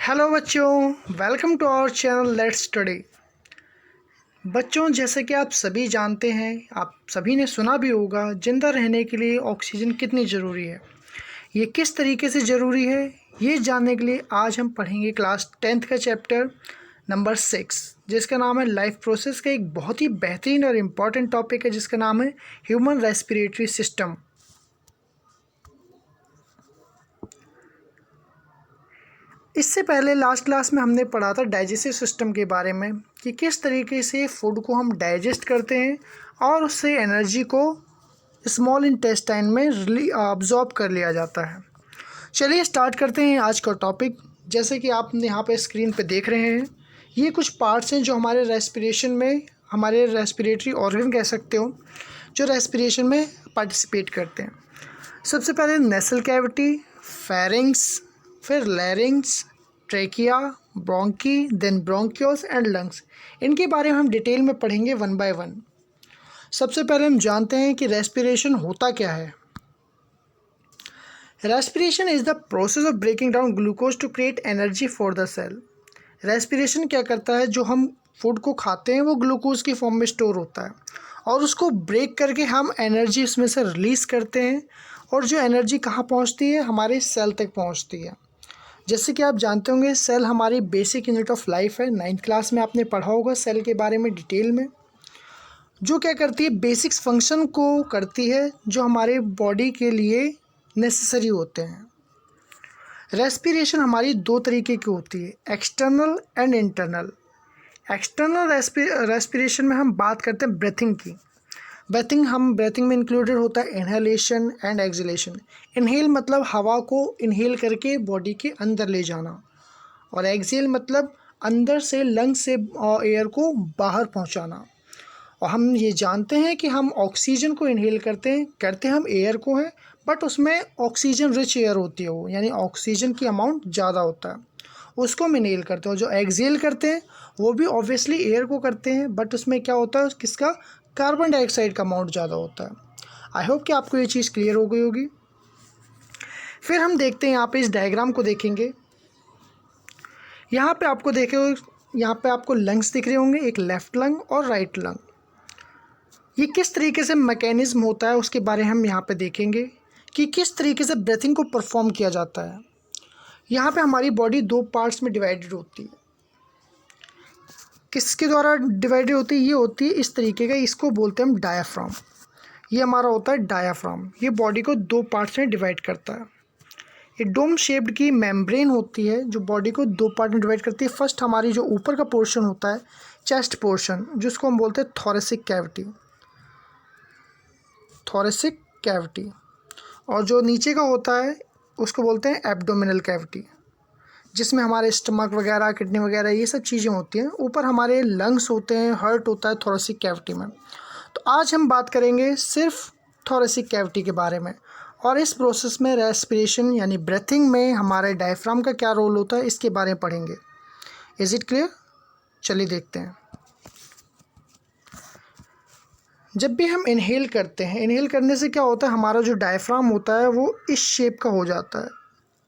Hello बच्चों, welcome to our channel let's study. बच्चों, जैसे कि आप सभी जानते हैं, आप सभी ने सुना भी होगा, जिंदा रहने के लिए ऑक्सीजन कितनी ज़रूरी है, ये किस तरीके से ज़रूरी है, ये जानने के लिए आज हम पढ़ेंगे क्लास 10th का चैप्टर नंबर 6, जिसका नाम है लाइफ प्रोसेस का एक बहुत ही बेहतरीन और इम्पॉर्टेंट टॉपिक है जिसका नाम है ह्यूमन रेस्पिरेटरी सिस्टम। इससे पहले लास्ट क्लास में हमने पढ़ा था डाइजेस्टिव सिस्टम के बारे में कि किस तरीके से फूड को हम डाइजेस्ट करते हैं और उससे एनर्जी को स्मॉल इंटेस्टाइन में अब्जॉर्ब कर लिया जाता है। चलिए स्टार्ट करते हैं आज का टॉपिक। जैसे कि आप यहाँ पे स्क्रीन पे देख रहे हैं, ये कुछ पार्ट्स हैं जो हमारे रेस्पिरेशन में, हमारे रेस्पिरेटरी ऑर्गन कह सकते हो, जो रेस्पिरेशन में पार्टिसिपेट करते हैं। सबसे पहले नेसल कैविटी, फेरिंग्स, फिर larynx, trachea, bronchi, then bronchioles and lungs. इनके बारे में हम डिटेल में पढ़ेंगे वन बाय वन। सबसे पहले हम जानते हैं कि रेस्पिरेशन होता क्या है। Respiration is the process of breaking down glucose to create energy for the cell. Respiration क्या करता है, जो हम फूड को खाते हैं वो ग्लूकोज की फॉर्म में स्टोर होता है और उसको ब्रेक करके हम एनर्जी उसमें से रिलीज़ करते हैं, और जो एनर्जी कहाँ पहुँचती है, हमारे सेल तक पहुँचती है। जैसे कि आप जानते होंगे, सेल हमारी बेसिक यूनिट ऑफ लाइफ है। 9th क्लास में आपने पढ़ा होगा सेल के बारे में डिटेल में। जो क्या करती है, बेसिक्स फंक्शन को करती है जो हमारे बॉडी के लिए नेसेसरी होते हैं। रेस्पिरेशन हमारी दो तरीके की होती है, external and internal. External respiration में हम बात करते हैं ब्रेथिंग की। ब्रेथिंग में इंक्लूडेड होता है इनहेलेशन एंड एक्सहेलेशन। इनहेल मतलब हवा को इनहेल करके बॉडी के अंदर ले जाना, और एक्सहेल मतलब अंदर से लंग से एयर को बाहर पहुंचाना। और हम ये जानते हैं कि हम ऑक्सीजन को इनहेल करते हम एयर को हैं, बट उसमें ऑक्सीजन रिच एयर होती है वो, यानी ऑक्सीजन की अमाउंट ज़्यादा होता है, उसको हम इनहेल करते हैं। जो एक्सहेल करते हैं वो भी ऑब्वियसली एयर को करते हैं, बट उसमें क्या होता है, किसका, कार्बन डाइऑक्साइड का अमाउंट ज़्यादा होता है। आई होप कि आपको ये चीज़ क्लियर हो गई होगी। फिर हम देखते हैं, यहाँ पे इस डायग्राम को देखेंगे। यहाँ पे आपको यहाँ पे आपको लंग्स दिख रहे होंगे, एक लेफ़्ट लंग और राइट लंग। ये किस तरीके से मैकेनिज्म होता है उसके बारे में हम यहाँ पे देखेंगे कि किस तरीके से ब्रीथिंग को परफॉर्म किया जाता है। यहाँ पे हमारी बॉडी दो पार्ट्स में डिवाइडेड होती है। किसके द्वारा डिवाइडेड होती है, ये होती है इस तरीके का, इसको बोलते हैं हम डायाफ्राम। ये हमारा होता है डायाफ्राम। ये बॉडी को दो पार्ट्स में डिवाइड करता है। ये डोम शेप्ड की मेम्ब्रेन होती है जो बॉडी को दो पार्ट में डिवाइड करती है। फर्स्ट हमारी जो ऊपर का पोर्शन होता है, चेस्ट पोर्शन, जिसको हम बोलते हैं थोरेसिक कैविटी, और जो नीचे का होता है उसको बोलते हैं एब्डोमिनल कैविटी, जिसमें हमारे स्टमक वगैरह, किडनी वगैरह, ये सब चीज़ें होती हैं। ऊपर हमारे लंग्स होते हैं, हार्ट होता है थोरेसिक कैविटी में। तो आज हम बात करेंगे सिर्फ थोरेसिक कैविटी के बारे में, और इस प्रोसेस में रेस्पिरेशन यानी ब्रीथिंग में हमारे डायफ्राम का क्या रोल होता है, इसके बारे में पढ़ेंगे। Is it clear? चलिए देखते हैं। जब भी हम इनहेल करते हैं, इनहेल करने से क्या होता है, हमारा जो डायफ्राम होता है वो इस शेप का हो जाता है।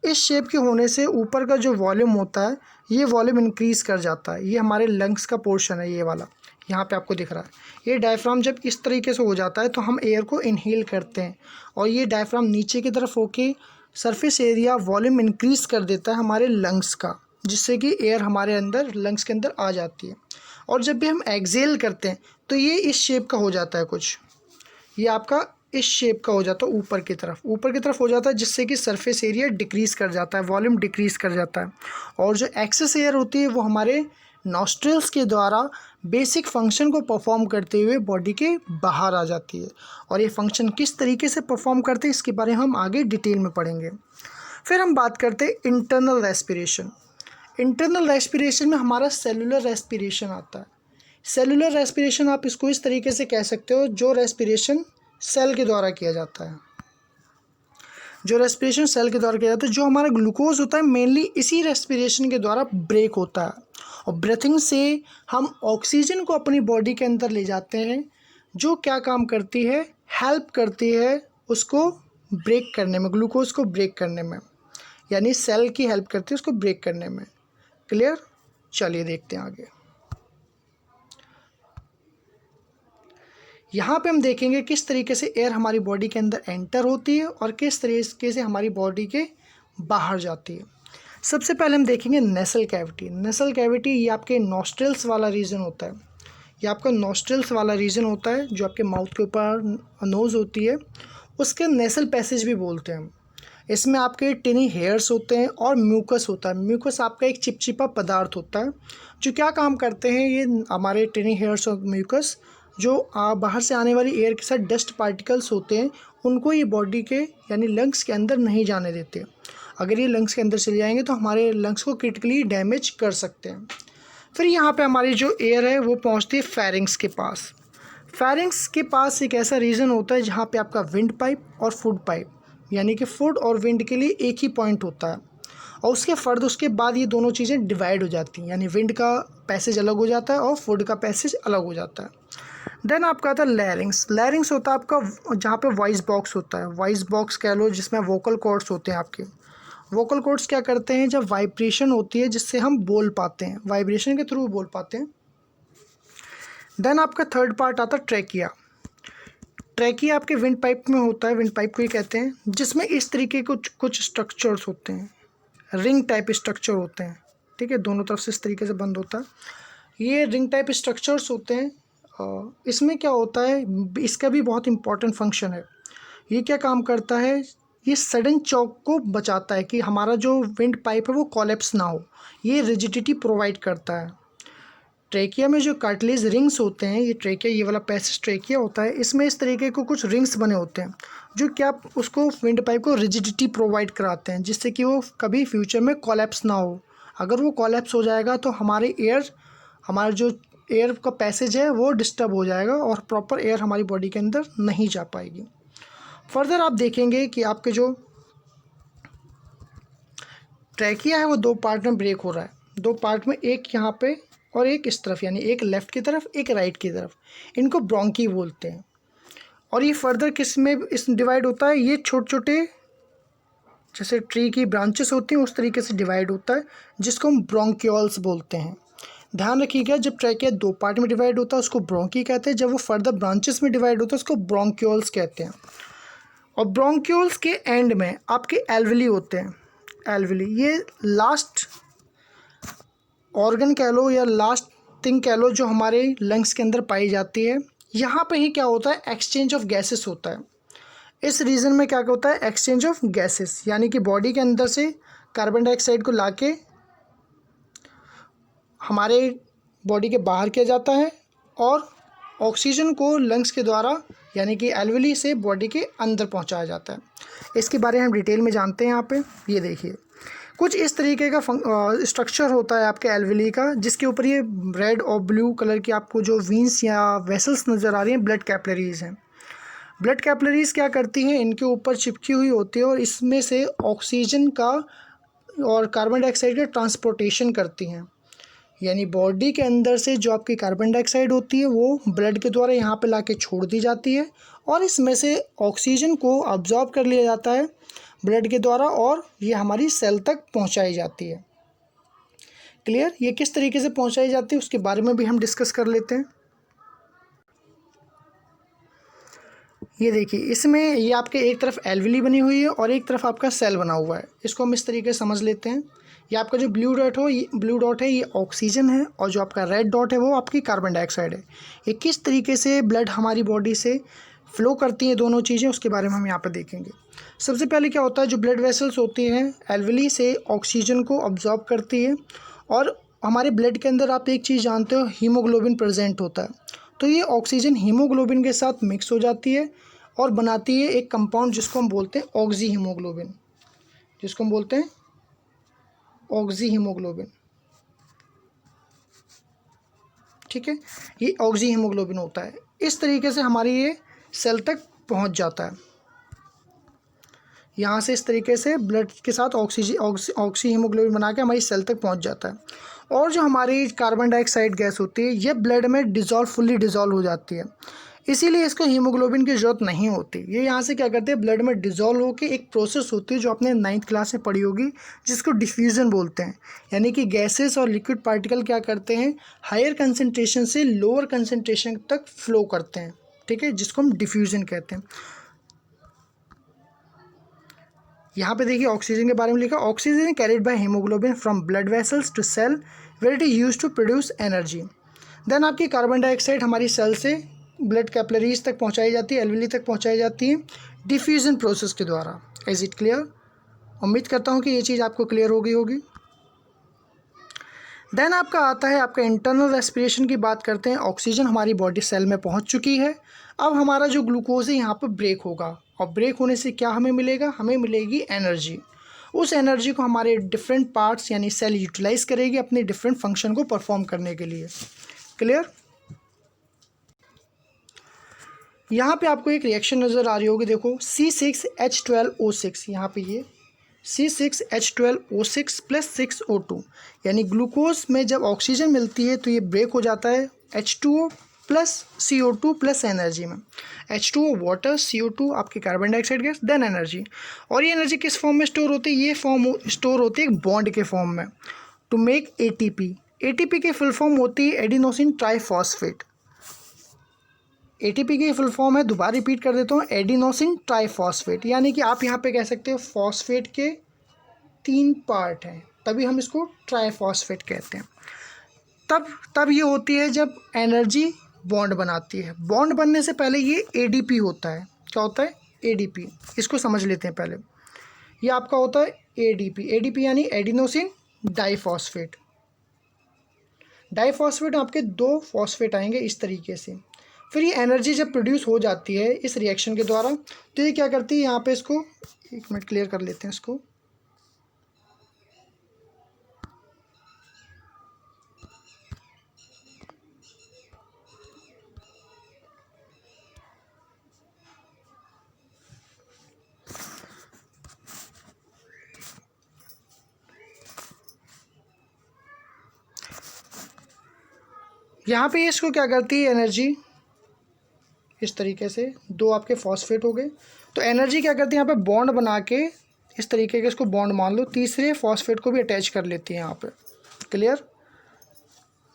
इस शेप के होने से ऊपर का जो वॉल्यूम होता है, ये वॉल्यूम इंक्रीज़ कर जाता है। ये हमारे लंग्स का पोर्शन है, ये वाला यहाँ पे आपको दिख रहा है। ये डायफ्राम जब इस तरीके से हो जाता है तो हम एयर को इनहेल करते हैं, और ये डायफ्राम नीचे की तरफ होके सरफेस एरिया वॉल्यूम इंक्रीज़ कर देता है हमारे लंग्स का, जिससे कि एयर हमारे अंदर लंग्स के अंदर आ जाती है। और जब भी हम एक्सहेल करते हैं तो ये इस शेप का हो जाता है कुछ, ये आपका इस शेप का हो जाता है, ऊपर की तरफ हो जाता है, जिससे कि सरफेस एरिया डिक्रीज़ कर जाता है, वॉल्यूम डिक्रीज़ कर जाता है। और जो एक्सेस एयर होती है वो हमारे नॉस्ट्रिल्स के द्वारा बेसिक फंक्शन को परफॉर्म करते हुए बॉडी के बाहर आ जाती है। और ये फंक्शन किस तरीके से परफॉर्म करते हैं, इसके बारे में हम आगे डिटेल में पढ़ेंगे। फिर हम बात करते हैं इंटरनल रेस्पिरेशन। इंटरनल रेस्पिरेशन में हमारा सेलुलर रेस्पिरेशन आता है। सेलुलर रेस्पिरेशन आप इसको इस तरीके से कह सकते हो, जो रेस्पिरेशन सेल के द्वारा किया जाता है। जो हमारा ग्लूकोज होता है मेनली इसी रेस्पिरेशन के द्वारा ब्रेक होता है, और ब्रीथिंग से हम ऑक्सीजन को अपनी बॉडी के अंदर ले जाते हैं, जो क्या काम करती है, हेल्प करती है उसको ब्रेक करने में, ग्लूकोज को ब्रेक करने में, यानी सेल की हेल्प करती है उसको ब्रेक करने में। क्लियर? चलिए देखते हैं आगे। यहाँ पे हम देखेंगे किस तरीके से एयर हमारी बॉडी के अंदर एंटर होती है और किस तरीके से हमारी बॉडी के बाहर जाती है। सबसे पहले हम देखेंगे नेसल कैविटी। नेसल कैविटी ये आपके नॉस्ट्रल्स वाला रीजन होता है। ये आपका नॉस्ट्रल्स वाला रीजन होता है जो आपके माउथ के ऊपर नोज़ होती है, उसके नेसल पैसेज भी बोलते हैं हम। इसमें आपके टिनी हेयर्स होते हैं और म्यूकस होता है। म्यूकस आपका एक चिपचिपा पदार्थ होता है जो क्या काम करते हैं, ये हमारे टिनी हेयर्स और म्यूकस जो बाहर से आने वाली एयर के साथ डस्ट पार्टिकल्स होते हैं उनको ये बॉडी के यानी लंग्स के अंदर नहीं जाने देते। अगर ये लंग्स के अंदर चले जाएंगे तो हमारे लंग्स को क्रिटिकली डैमेज कर सकते हैं। फिर यहाँ पे हमारी जो एयर है वो पहुँचती है फेरिंग्स के पास। फेरिंग्स के पास एक ऐसा रीजन होता है जहाँ पे आपका विंड पाइप और फूड पाइप यानी कि फूड और विंड के लिए एक ही पॉइंट होता है और उसके बाद ये दोनों चीज़ें डिवाइड हो जाती हैं, यानी विंड का पैसेज अलग हो जाता है और फूड का पैसेज अलग हो जाता है। देन आपका आता है लैरिंग्स। लैरिंग्स होता है आपका जहाँ पे वॉइस बॉक्स होता है, वॉइस बॉक्स कह लो, जिसमें वोकल कॉर्ड्स होते हैं आपके। वोकल कॉर्ड्स क्या करते हैं, जब वाइब्रेशन होती है जिससे हम बोल पाते हैं, वाइब्रेशन के थ्रू बोल पाते हैं। देन आपका थर्ड पार्ट आता है ट्रैकिया। ट्रैकिया आपके विंड पाइप में होता है, विंड पाइप को ही कहते हैं, जिसमें इस तरीके के कुछ स्ट्रक्चर्स होते हैं, रिंग टाइप स्ट्रक्चर होते हैं, ठीक है, दोनों तरफ से इस तरीके से बंद होता है। ये रिंग टाइप स्ट्रक्चर्स होते हैं। इसमें क्या होता है, इसका भी बहुत इंपॉर्टेंट फंक्शन है। ये क्या काम करता है, ये सडन चॉक को बचाता है कि हमारा जो विंड पाइप है वो कोलैप्स ना हो, ये रिजिडिटी प्रोवाइड करता है। ट्रेकिया में जो कार्टिलेज रिंग्स होते हैं, ये ट्रेकिया, ये वाला पैसेज ट्रेकिया होता है, इसमें इस तरीके को कुछ रिंग्स बने होते हैं जो क्या उसको विंड पाइप को रिजिडिटी प्रोवाइड कराते हैं, जिससे कि वो कभी फ्यूचर में कोलैप्स ना हो। अगर वो कोलैप्स हो जाएगा तो हमारा जो एयर का पैसेज है वो डिस्टर्ब हो जाएगा और प्रॉपर एयर हमारी बॉडी के अंदर नहीं जा पाएगी। फर्दर आप देखेंगे कि आपके जो ट्रैकिया है वो दो पार्ट में ब्रेक हो रहा है, दो पार्ट में, एक यहाँ पे और एक इस तरफ, यानी एक लेफ़्ट की तरफ एक राइट की तरफ। इनको ब्रोंकी बोलते हैं। और ये फर्दर किस में इस डिवाइड होता है, ये छोटे छोटे जैसे ट्री की ब्रांचेस होती हैं उस तरीके से डिवाइड होता है, जिसको हम ब्रोंक्यूल्स बोलते हैं। ध्यान रखिएगा, जब ट्रैकिया दो पार्ट में डिवाइड होता है उसको ब्रोंकी कहते हैं, जब वो फर्दर ब्रांचेस में डिवाइड होता है उसको ब्रोंक्यूल्स कहते हैं। और ब्रोंक्यूल्स के एंड में आपके एल्वेली होते हैं। एल्वेली ये लास्ट ऑर्गन कह लो या लास्ट थिंग कह लो जो हमारे लंग्स के अंदर पाई जाती है। यहाँ पे ही क्या होता है, एक्सचेंज ऑफ गैसेस होता है। इस रीजन में क्या होता है, एक्सचेंज ऑफ गैसेस, यानी कि बॉडी के अंदर से कार्बन डाइऑक्साइड को लाके हमारे बॉडी के बाहर किया जाता है और ऑक्सीजन को लंग्स के द्वारा यानी कि एल्वेली से बॉडी के अंदर पहुंचाया जाता है। इसके बारे में हम डिटेल में जानते हैं। यहाँ पे ये देखिए, कुछ इस तरीके का स्ट्रक्चर होता है आपके एल्वेली का, जिसके ऊपर ये रेड और ब्लू कलर की आपको जो वीन्स या वेसल्स नज़र आ रही हैं, ब्लड कैपिलरीज हैं। ब्लड कैपिलरीज क्या करती हैं, इनके ऊपर चिपकी हुई होती है और इसमें से ऑक्सीजन का और कार्बन डाइऑक्साइड का ट्रांसपोर्टेशन करती हैं। यानी बॉडी के अंदर से जो आपकी कार्बन डाइऑक्साइड होती है वो ब्लड के द्वारा यहाँ पे लाके छोड़ दी जाती है और इसमें से ऑक्सीजन को अब्जॉर्ब कर लिया जाता है ब्लड के द्वारा और ये हमारी सेल तक पहुँचाई जाती है। क्लियर? ये किस तरीके से पहुँचाई जाती है उसके बारे में भी हम डिस्कस कर लेते हैं। ये देखिए, इसमें ये आपके एक तरफ एल्वेली बनी हुई है और एक तरफ आपका सेल बना हुआ है। इसको हम इस तरीके से समझ लेते हैं। ये आपका जो ब्लू डॉट है ये ऑक्सीजन है और जो आपका रेड डॉट है वो आपकी कार्बन डाइऑक्साइड है। ये किस तरीके से ब्लड हमारी बॉडी से फ्लो करती हैं दोनों चीज़ें, उसके बारे में हम यहाँ पर देखेंगे। सबसे पहले क्या होता है, जो ब्लड वेसल्स होती हैं एल्वेली से ऑक्सीजन को अब्जॉर्ब करती है और हमारे ब्लड के अंदर आप एक चीज़ जानते हो, हीमोग्लोबिन प्रेजेंट होता है। तो ये ऑक्सीजन हीमोग्लोबिन के साथ मिक्स हो जाती है और बनाती है एक कंपाउंड जिसको हम बोलते हैं ऑक्सी हीमोग्लोबिन, जिसको हम बोलते हैं ऑक्सी हीमोग्लोबिन। ठीक है, ये ऑक्सी हीमोग्लोबिन होता है। इस तरीके से हमारी ये सेल तक पहुंच जाता है। यहाँ से इस तरीके से ब्लड के साथ ऑक्सी हीमोग्लोबिन बना के हमारी सेल तक पहुंच जाता है। और जो हमारी कार्बन डाइऑक्साइड गैस होती है ये ब्लड में फुल्ली डिज़ोल्व हो जाती है। इसीलिए इसको हीमोग्लोबिन की ज़रूरत नहीं होती। ये यहाँ से क्या करते हैं, ब्लड में डिज़ोल्व होकर एक प्रोसेस होती है जो आपने 9th क्लास में पढ़ी होगी, जिसको डिफ्यूज़न बोलते हैं। यानी कि गैसेस और लिक्विड पार्टिकल क्या करते हैं, हायर कंसनट्रेशन से लोअर कंसनट्रेशन तक फ्लो करते हैं, ठीक है, जिसको हम डिफ्यूज़न कहते हैं। यहाँ पे देखिए ऑक्सीजन के बारे में लिखा, oxygen carried by haemoglobin from blood vessels to cell where it is used to produce energy. Then आपकी कार्बन डाइऑक्साइड हमारी सेल से ब्लड कैपिलरीज तक पहुँचाई जाती है, एल्वियली तक पहुँचाई जाती है डिफ्यूजन प्रोसेस के द्वारा। Is it clear? उम्मीद करता हूँ कि ये चीज़ आपको क्लियर हो गई होगी। देन आपका आता है आपका इंटरनल रेस्पिरेशन की बात करते हैं। ऑक्सीजन हमारी बॉडी सेल में पहुंच चुकी है। अब हमारा जो ग्लूकोज है यहाँ पर ब्रेक होगा, और ब्रेक होने से क्या हमें मिलेगा, हमें मिलेगी एनर्जी। उस एनर्जी को हमारे डिफरेंट पार्ट्स यानी सेल यूटिलाइज करेगी अपने डिफरेंट फंक्शन को परफॉर्म करने के लिए। क्लियर? यहाँ पे आपको एक रिएक्शन नज़र आ रही होगी, देखो C6H12O6, यहाँ पे ये C6H12O6 प्लस 6O2, यानी ग्लूकोज में जब ऑक्सीजन मिलती है तो ये ब्रेक हो जाता है H2O plus CO2 plus energy में। H2O वाटर, CO2 आपकी carbon dioxide gas, then energy. और ये एनर्जी किस फॉर्म में स्टोर होती है, ये फॉर्म स्टोर होती है एक बॉन्ड के फॉर्म में, टू मेक ATP। ATP की फुल फॉर्म होती है एडिनोसिन ट्राइफॉस्फेट। ATP की फुल फॉर्म है, दोबारा रिपीट कर देता हूँ, एडिनोसिन ट्राइफॉस्फेट। यानी कि आप यहाँ पे कह सकते हो फॉस्फेट के 3 पार्ट हैं, तभी हम इसको ट्राइफॉस्फेट कहते हैं। तब ये होती है जब एनर्जी बॉन्ड बनाती है। बॉन्ड बनने से पहले ये ADP होता है। क्या होता है? ADP। इसको समझ लेते हैं पहले। ये आपका होता है ADP यानी एडिनोसिन डाइफॉस्फेट। डाइफॉस्फेट आपके 2 फॉस्फेट आएंगे इस तरीके से। फिर ये एनर्जी जब प्रोड्यूस हो जाती है इस रिएक्शन के द्वारा, तो ये क्या करती है, यहाँ पे इसको 1 मिनट क्लियर कर लेते हैं इसको। यहाँ पे इसको क्या करती है, एनर्जी इस तरीके से 2 आपके फॉस्फेट हो गए, तो एनर्जी क्या करती है, यहाँ पे बॉन्ड बना के इस तरीके के इसको बॉन्ड मान लो, तीसरे फॉस्फेट को भी अटैच कर लेती है यहाँ पे। क्लियर?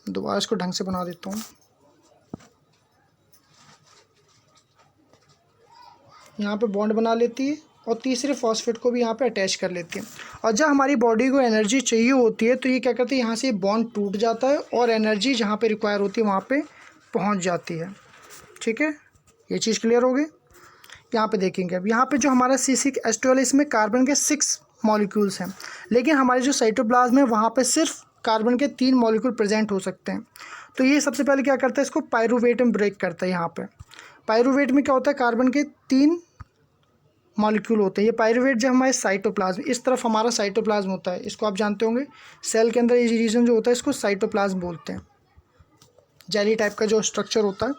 दोबारा इसको ढंग से बना देता हूँ। यहाँ पे बॉन्ड बना लेती है और तीसरे फॉस्फेट को भी यहाँ पे अटैच कर लेती है। और जब हमारी बॉडी को एनर्जी चाहिए होती है तो ये क्या करती है, यहाँ से बॉन्ड टूट जाता है और एनर्जी जहाँ पे रिक्वायर होती है वहाँ पे पहुँच जाती है। ठीक है, ये चीज़ क्लियर हो गई। यहाँ पे देखेंगे अब यहाँ पे जो हमारा C6H12 इसमें कार्बन के 6 मॉलिक्यूल्स हैं, लेकिन हमारे जो साइटोप्लाज्म है वहाँ पे सिर्फ कार्बन के 3 मॉलिक्यूल प्रेजेंट हो सकते हैं। तो ये सबसे पहले क्या करता है, इसको पायरूवेट में ब्रेक करता है। यहाँ पे पायरूवेट में क्या होता है, कार्बन के 3 मॉलिक्यूल होते हैं। ये पायरूवेट जब हमारे साइटोप्लाज्म, इस तरफ हमारा साइटोप्लाज्म होता है, इसको आप जानते होंगे, सेल के अंदर ये रीजन जो होता है इसको साइटोप्लाज्म बोलते हैं। जेली टाइप का जो स्ट्रक्चर होता है,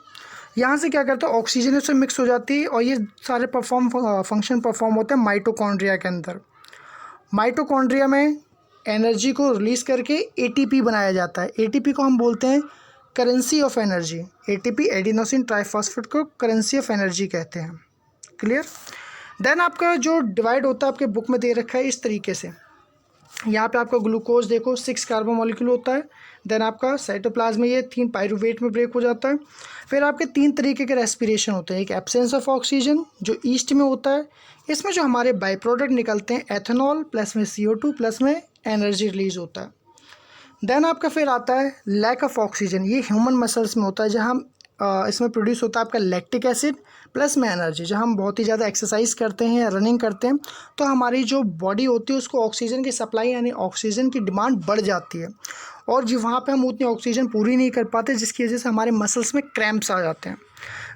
यहाँ से क्या करता है, ऑक्सीजन उससे मिक्स हो जाती है और ये सारे फंक्शन परफॉर्म होते हैं माइटोकॉन्ड्रिया के अंदर। माइटोकॉन्ड्रिया में एनर्जी को रिलीज़ करके ATP बनाया जाता है। ATP को हम बोलते हैं currency of energy. ATP adenosine triphosphate को करेंसी ऑफ एनर्जी कहते हैं। क्लियर? देन आपका जो डिवाइड होता है आपके बुक में दे रखा है इस तरीके से। यहाँ पे आपका ग्लूकोज देखो 6 कार्बन मॉलिक्यूल होता है। देन आपका साइटोप्लाज्म में ये 3 पायरूवेट में ब्रेक हो जाता है। फिर आपके 3 तरीके के रेस्पिरेशन होते हैं। एक एब्सेंस ऑफ ऑक्सीजन जो ईस्ट में होता है, इसमें जो हमारे बाई प्रोडक्ट निकलते हैं एथेनॉल प्लस में CO2 प्लस में एनर्जी रिलीज होता है। देन आपका फिर आता है लैक ऑफ ऑक्सीजन, ये ह्यूमन मसल्स में होता है, जहाँ इसमें प्रोड्यूस होता है आपका लैक्टिक एसिड प्लस में एनर्जी। जब हम बहुत ही ज़्यादा एक्सरसाइज करते हैं या रनिंग करते हैं तो हमारी जो बॉडी होती है उसको ऑक्सीजन की सप्लाई यानी ऑक्सीजन की डिमांड बढ़ जाती है, और जो वहाँ पे हम उतनी ऑक्सीजन पूरी नहीं कर पाते, जिसकी वजह से हमारे मसल्स में क्रैम्प्स आ जाते हैं।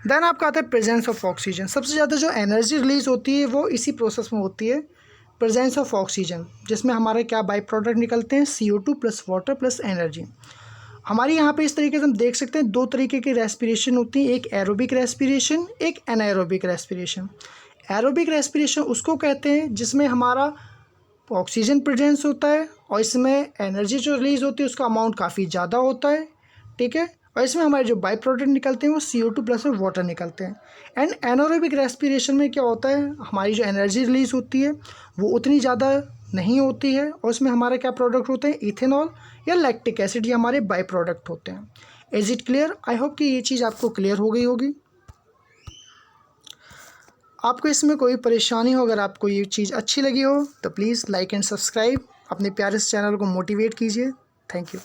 देन आपका आता है प्रेजेंस ऑफ ऑक्सीजन। सबसे ज़्यादा जो एनर्जी रिलीज होती है वो इसी प्रोसेस में होती है, प्रेजेंस ऑफ ऑक्सीजन, जिसमें हमारे क्या बाई प्रोडक्ट निकलते हैं CO2 plus water plus energy. हमारी यहाँ पे इस तरीके से हम देख सकते हैं 2 तरीके की रेस्पिरेशन होती है, एक एरोबिक रेस्पिरेशन, एक एनाएरोबिक रेस्पिरेशन। एरोबिक रेस्पिरेशन उसको कहते हैं जिसमें हमारा ऑक्सीजन प्रेजेंस होता है और इसमें एनर्जी जो रिलीज़ होती है उसका अमाउंट काफ़ी ज़्यादा होता है। ठीक है, और इसमें हमारे जो बाई प्रोडक्ट निकलते हैं वो CO2 प्लस में वाटर निकलते हैं। एंड एनारोबिक रेस्पिरेशन में क्या होता है, हमारी जो एनर्जी रिलीज होती है वो उतनी ज़्यादा नहीं होती है, और उसमें हमारे क्या प्रोडक्ट होते हैं, इथेनॉल या लैक्टिक एसिड, ये हमारे बाई प्रोडक्ट होते हैं। Is it clear? I hope कि ये चीज़ आपको क्लियर हो गई होगी। आपको इसमें कोई परेशानी हो, अगर आपको ये चीज़ अच्छी लगी हो तो प्लीज़ लाइक एंड सब्सक्राइब, अपने प्यारे से चैनल को मोटिवेट कीजिए। Thank you.